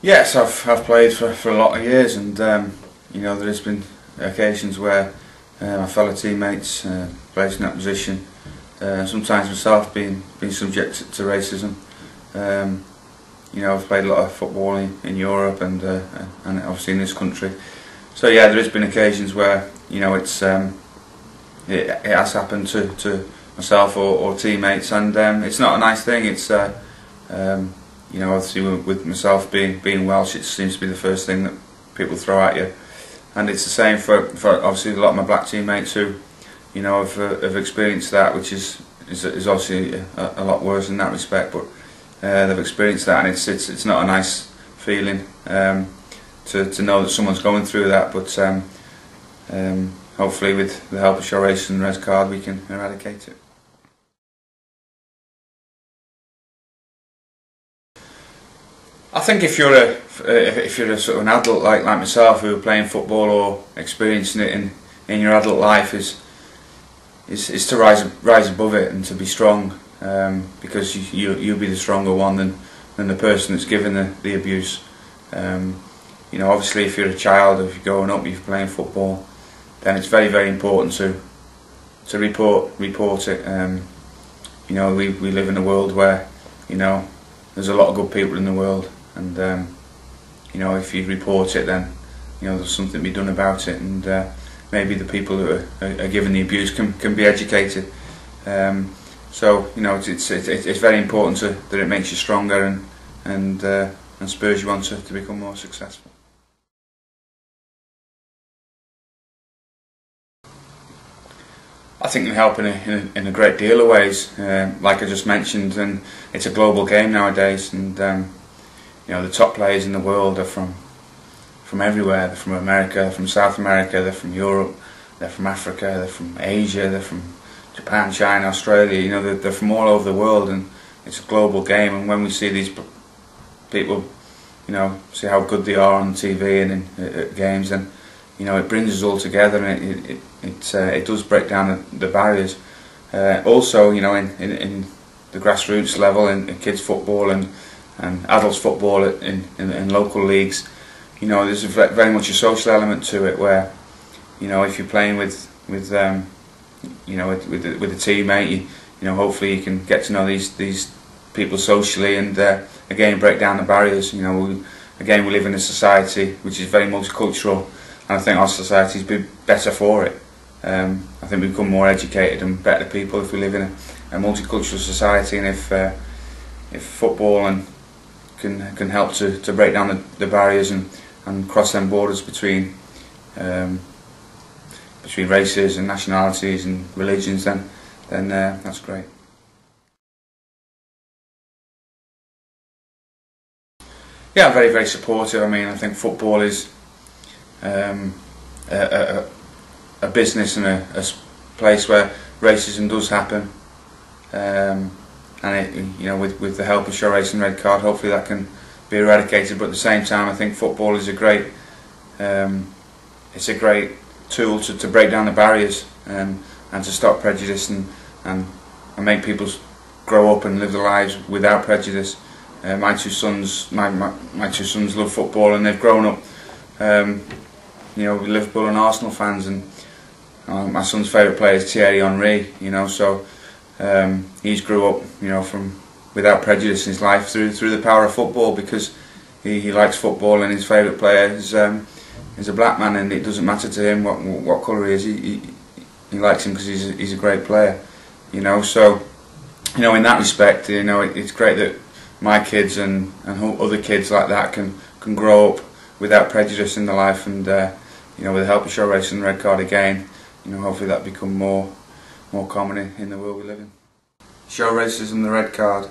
Yes, I've played for a lot of years, and you know, there has been occasions where my fellow teammates placed in that position. Sometimes myself being subject to racism. You know, I've played a lot of football in Europe and obviously in this country. So yeah, there has been occasions where, you know, it has happened to myself or teammates, and it's not a nice thing. It's you know, obviously with myself being Welsh, it seems to be the first thing that people throw at you, and it's the same for obviously a lot of my black teammates who, you know, have experienced that, which is obviously a lot worse in that respect. But they've experienced that, and it's not a nice feeling to know that someone's going through that. But hopefully, with the help of SRtRC and Red Card, we can eradicate it. I think if you're a sort of an adult like myself, who are playing football or experiencing it in your adult life, is to rise above it and to be strong, because you'll be the stronger one than the person that's given the abuse. You know, obviously, if you're a child, or if you're growing up, if you're playing football, then it's very important to report it. You know, we live in a world where, you know, there's a lot of good people in the world, and you know, if you report it, then, you know, there's something to be done about it, and maybe the people who are given the abuse can be educated. So, you know, it's very important that it makes you stronger and spurs you on to become more successful. I think they help in a great deal of ways, like I just mentioned, and it's a global game nowadays, and you know, the top players in the world are from everywhere. They're from America, they're from South America, they're from Europe, they're from Africa, they're from Asia, they're from Japan, China, Australia. You know, they're from all over the world, and it's a global game. And when we see these people, you know, see how good they are on TV and at games, and, you know, it brings us all together, and it does break down the barriers. Also, you know, in the grassroots level, in kids football and adults football in local leagues, you know, there's very much a social element to it, where, you know, if you're playing with you know, with a teammate, you know, hopefully you can get to know these people socially, and again, break down the barriers. You know, we live in a society which is very multicultural, and I think our society's be better for it. I think we become more educated and better people if we live in a multicultural society, and if football can help to break down the barriers and cross them borders between races and nationalities and religions, then that's great. Yeah, I'm very supportive. I mean, I think football is a business and a place where racism does happen, and you know, with the help of SRtRC and Red Card, hopefully that can be eradicated. But at the same time, I think football is a great tool to break down the barriers, and to stop prejudice, and make people grow up and live their lives without prejudice. My two sons love football, and they've grown up, you know, with Liverpool and Arsenal fans, and my son's favourite player is Thierry Henry. You know, so he's grew up, you know, without prejudice in his life through the power of football, because he likes football, and his favourite player is a black man, and it doesn't matter to him what colour he is. He likes him because he's a great player. You know, so, you know, in that respect, you know, it's great that my kids and other kids like that can grow up without prejudice in their life, and you know, with the help of SRtRC and Red Card again, you know, hopefully that become more common in the world we live in. SRtRC and the Red Card.